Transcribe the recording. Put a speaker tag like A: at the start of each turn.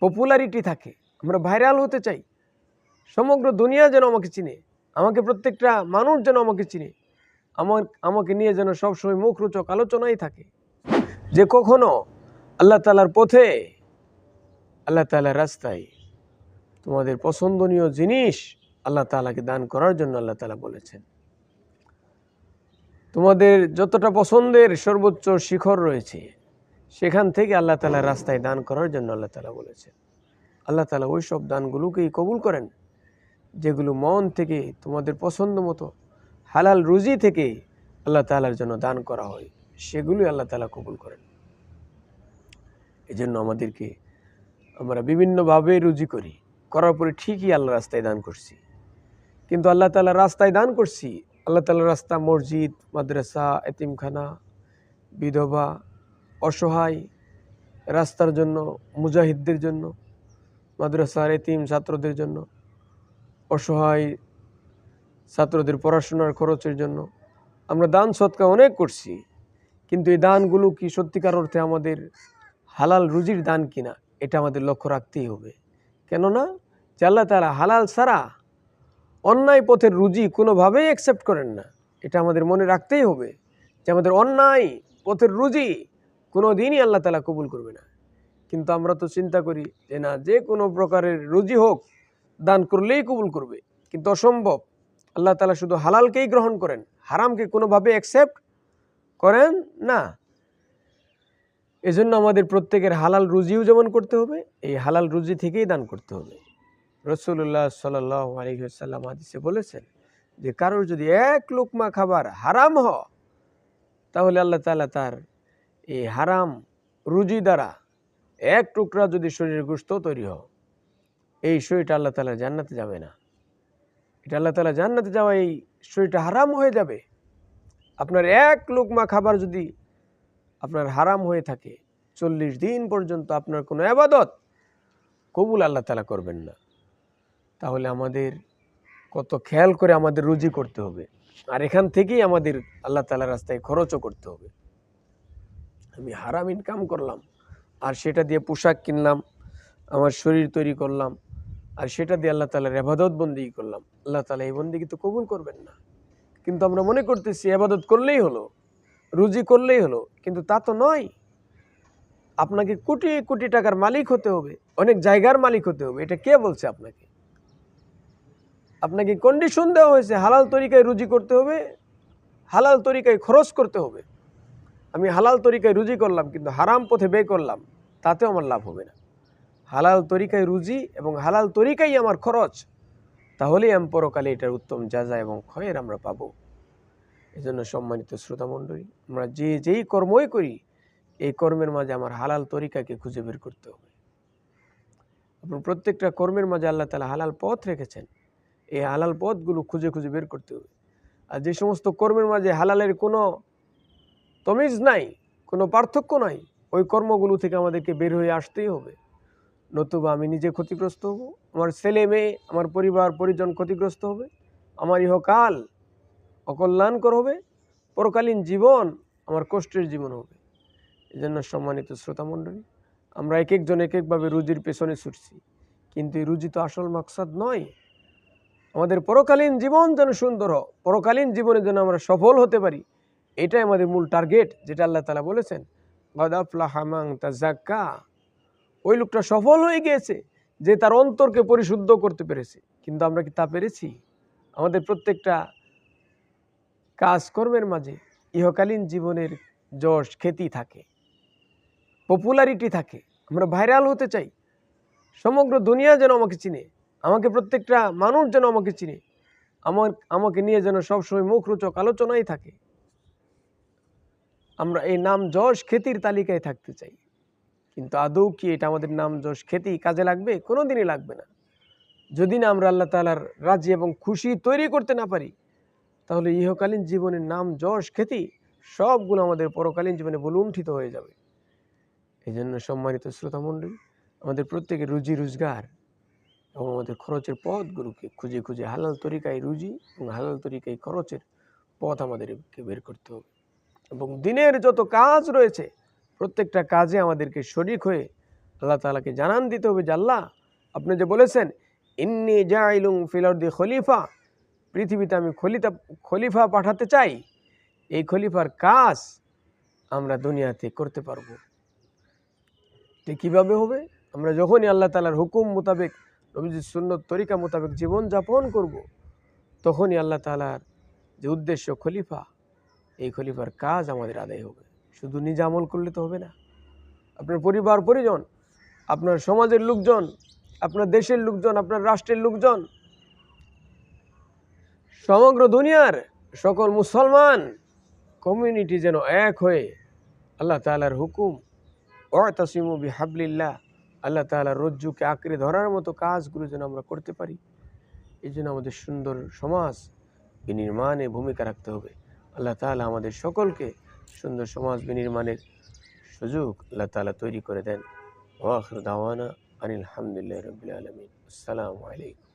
A: Popularity থাকে, আমরা viral হতে চাই, সমগ্র দুনিয়া যেন আমাকে চিনে, আমাকে প্রত্যেকটা মানুষ যেন আমাকে চিনে, আমাকে নিয়ে যেন সবসময় মুখরোচক আলোচনাই থাকে, যে কখনো আল্লাহ তাআলার পথে, আল্লাহ তাআলার রাস্তায় তোমাদের পছন্দনীয় জিনিস আল্লাহ তাআলাকে দান করার জন্য আল্লাহ তাআলা বলেছেন। তোমাদের যতটা পছন্দের সর্বোচ্চ শিখর রয়েছে সেখান থেকে আল্লাহ তাআলার রাস্তায় দান করার জন্য আল্লাহ তাআলা বলেছেন। আল্লাহ তাআলা ওই সব দানগুলোকেই কবুল করেন যেগুলো মন থেকে তোমাদের পছন্দ মতো হালাল রুজি থেকে আল্লাহ তাআলার জন্য দান করা হয়, সেগুলোই আল্লাহ তাআলা কবুল করেন। এই জন্য আমরা বিভিন্নভাবে রুজি করার পরে ঠিকই আল্লাহ রাস্তায় দান করছি, কিন্তু আল্লাহ তাআলার রাস্তায় দান করছি, আল্লাহ তাআলার রাস্তা মসজিদ, মাদ্রাসা, এতিমখানা, বিধবা, অসহায়, রাস্তার জন্য, মুজাহিদদের জন্য, মাদ্রাসার এতিম ছাত্রদের জন্য, অসহায় ছাত্রদের পড়াশোনার খরচের জন্য আমরা দান সৎকা অনেক করছি, কিন্তু এই দানগুলো কি সত্যিকার অর্থে আমাদের হালাল রুজির দান কিনা এটা আমাদের লক্ষ্য রাখতেই হবে। কেননা যে আল্লাহ তাআলা হালাল ছাড়া অন্যায় পথের রুজি কোনোভাবেই অ্যাকসেপ্ট করেন না, এটা আমাদের মনে রাখতেই হবে যে আমাদের অন্যায় পথের রুজি কোনো দিনই আল্লাহ তাআলা কবুল করবে না। কিন্তু আমরা তো চিন্তা করি যে না, যে কোনো প্রকারের রুজি হোক দান করলেই কবুল করবে, কিন্তু অসম্ভব। আল্লাহ তাআলা শুধু হালালকেই গ্রহণ করেন, হারামকে কোনোভাবে অ্যাকসেপ্ট করেন না। এজন্য আমাদের প্রত্যেকের হালাল রুজিও যেমন করতে হবে, এই হালাল রুজি থেকেই দান করতে হবে। রাসূলুল্লাহ সাল্লাল্লাহু আলাইহি ওয়াসাল্লাম হাদিসে বলেছেন যে কারোর যদি এক লুকমা খাবার হারাম হয়, তাহলে আল্লাহ তাআলা তার এই হারাম রুজি দ্বারা এক টুকরা যদি শরীরের গোশত তৈরি হয়, এই শরীরটা আল্লাহ তাআলা জান্নাতে যাবে না। এটা আল্লাহ তাআলা জান্নাতে যাওয়া, এই শরীরটা হারাম হয়ে যাবে। আপনার এক লুকমা খাবার যদি আপনার হারাম হয়ে থাকে, 40 দিন পর্যন্ত আপনার কোনো ইবাদত কবুল আল্লাহ তাআলা করবেন না। তাহলে আমাদের কত খেয়াল করে আমাদের রুজি করতে হবে, আর এখান থেকেই আমাদের আল্লাহ তাআলার রাস্তায় খরচও করতে হবে। আমি হারাম ইনকাম করলাম আর সেটা দিয়ে পোশাক কিনলাম, আমার শরীর তৈরি করলাম, আর সেটা দিয়ে আল্লাহ তাআলার ইবাদত বন্দেগী করলাম, আল্লাহ তাআলা এই বন্দেগী তো কবুল করবেন না। কিন্তু আমরা মনে করতেছি ইবাদত করলেই হলো, রুজি করলেই হলো, কিন্তু তা তো নয়। আপনাকে কোটি কোটি টাকার মালিক হতে হবে, অনেক জায়গার মালিক হতে হবে, এটা কে বলছে আপনাকে? আপনাকে কন্ডিশন দেওয়া হয়েছে হালাল তরিকায় রুজি করতে হবে, হালাল তরিকায় খরচ করতে হবে। আমি হালাল তরিকায় রুজি করলাম কিন্তু হারাম পথে ব্যয় করলাম, তাতেও আমার লাভ হবে না। হালাল তরিকায় রুজি এবং হালাল তরিকায় আমার খরচ, তাহলেই আমি পরকালে এটার উত্তম যাজা এবং খয়ের আমরা পাবো। এই জন্য সম্মানিত শ্রোতামণ্ডলী, আমরা যেই কর্মই করি, এই কর্মের মাঝে আমার হালাল তরিকাকে খুঁজে বের করতে হবে। আপনার প্রত্যেকটা কর্মের মাঝে আল্লাহ তাআলা হালাল পথ রেখেছেন, এই হালাল পথগুলো খুঁজে খুঁজে বের করতে হবে। আর যে সমস্ত কর্মের মাঝে হালালের কোনো তমিজ নাই, কোনো পার্থক্য নাই, ওই কর্মগুলো থেকে আমাদেরকে বের হয়ে আসতেই হবে, নতুবা আমি নিজে ক্ষতিগ্রস্ত হব, আমার ছেলে মেয়ে, আমার পরিবার পরিজন ক্ষতিগ্রস্ত হবে, আমার ইহকাল অকল্যাণকর হবে, পরকালীন জীবন আমার কষ্টের জীবন হবে। এই জন্য সম্মানিত শ্রোতামণ্ডলী, আমরা এক একজন এক একভাবে রুজির পেছনে ছুটছি, কিন্তু এই রুজি তো আসল মাকসাদ নয়। আমাদের পরকালীন জীবন যেন সুন্দর হোক, পরকালীন জীবনে যেন আমরা সফল হতে পারি, এটাই আমাদের মূল টার্গেট। যেটা আল্লাহ তাআলা বলেছেন, ক্বাদ আফলাহা মান তাযাক্কা, ওই লোকটা সফল হয়ে গিয়েছে যে তার অন্তরকে পরিশুদ্ধ করতে পেরেছে। কিন্তু আমরা কি তা পেরেছি? আমাদের প্রত্যেকটা কাজকর্মের মাঝে ইহকালীন জীবনের যশ খ্যাতি থাকে, পপুলারিটি থাকে, আমরা ভাইরাল হতে চাই, সমগ্র দুনিয়া যেন আমাকে চিনে, আমাকে প্রত্যেকটা মানুষ যেন আমাকে চিনে, আমাকে নিয়ে যেন সবসময় মুখরোচক আলোচনাই থাকে। আমরা এই নাম যশ খ্যাতির তালিকায় থাকতে চাই, কিন্তু আদৌ কি এটা আমাদের নাম যশ খ্যাতি কাজে লাগবে? কোনো দিনই লাগবে না। যদি না আমরা আল্লাহ তাআলার রাজি এবং খুশি তৈরি করতে না পারি, তাহলে ইহকালীন জীবনের নাম যশ খ্যাতি সবগুলো আমাদের পরকালীন জীবনে বলুণ্ঠিত হয়ে যাবে। এই জন্য সম্মানিত শ্রোতামণ্ডলী, আমাদের প্রত্যেকের রুজি রোজগার এবং আমাদের খরচের পথগুলোকে খুঁজে খুঁজে হালাল তরিকায় রুজি এবং হালাল তরিকায় খরচের পথ আমাদেরকে বের করতে হবে। এবং দিনের যত কাজ রয়েছে প্রত্যেকটা কাজে আমাদেরকে শরীক হয়ে আল্লাহ তাআলাকে জানান দিতে হবে যে আল্লাহ, আপনি যে বলেছেন ইন্নী জাইলুন ফিল আরদি খলিফা, পৃথিবীতে আমি খলিফা পাঠাতে চাই, এই খলিফার কাজ আমরা দুনিয়াতে করতে পারবো। ঠিক কীভাবে হবে? আমরা যখনই আল্লাহ তাআলার হুকুম মোতাবেক, নবীজির সুন্নত তরিকা মোতাবেক জীবন যাপন করব, তখনই আল্লাহ তাআলার যে উদ্দেশ্য খলিফা, এই খলিফার কাজ আমাদের আদায় হবে। শুধু নিজে আমল করলে তো হবে না, আপনার পরিবার পরিজন, আপনার সমাজের লোকজন, আপনার দেশের লোকজন, আপনার রাষ্ট্রের লোকজন, সমগ্র দুনিয়ার সকল মুসলমান কমিউনিটি যেন এক হয়ে আল্লাহ তাআলার হুকুম ওয়াতাসিমু বিহাবলিল্লাহ, আল্লাহ তাআলার রজ্জুকে আঁকড়ে ধরার মতো কাজগুলো যেন আমরা করতে পারি। এই জন্য আমাদের সুন্দর সমাজ বিনির্মাণে ভূমিকা রাখতে হবে। আল্লাহ তাআলা আমাদের সকলকে সুন্দর সমাজ বিনির্মাণের সুযোগ আল্লাহ তাআলা তৈরি করে দেন। ওয়া আখিরু দাওয়ানা আনিল হামদুলিল্লাহি রাব্বিল আলামিন। আসসালামু আলাইকুম।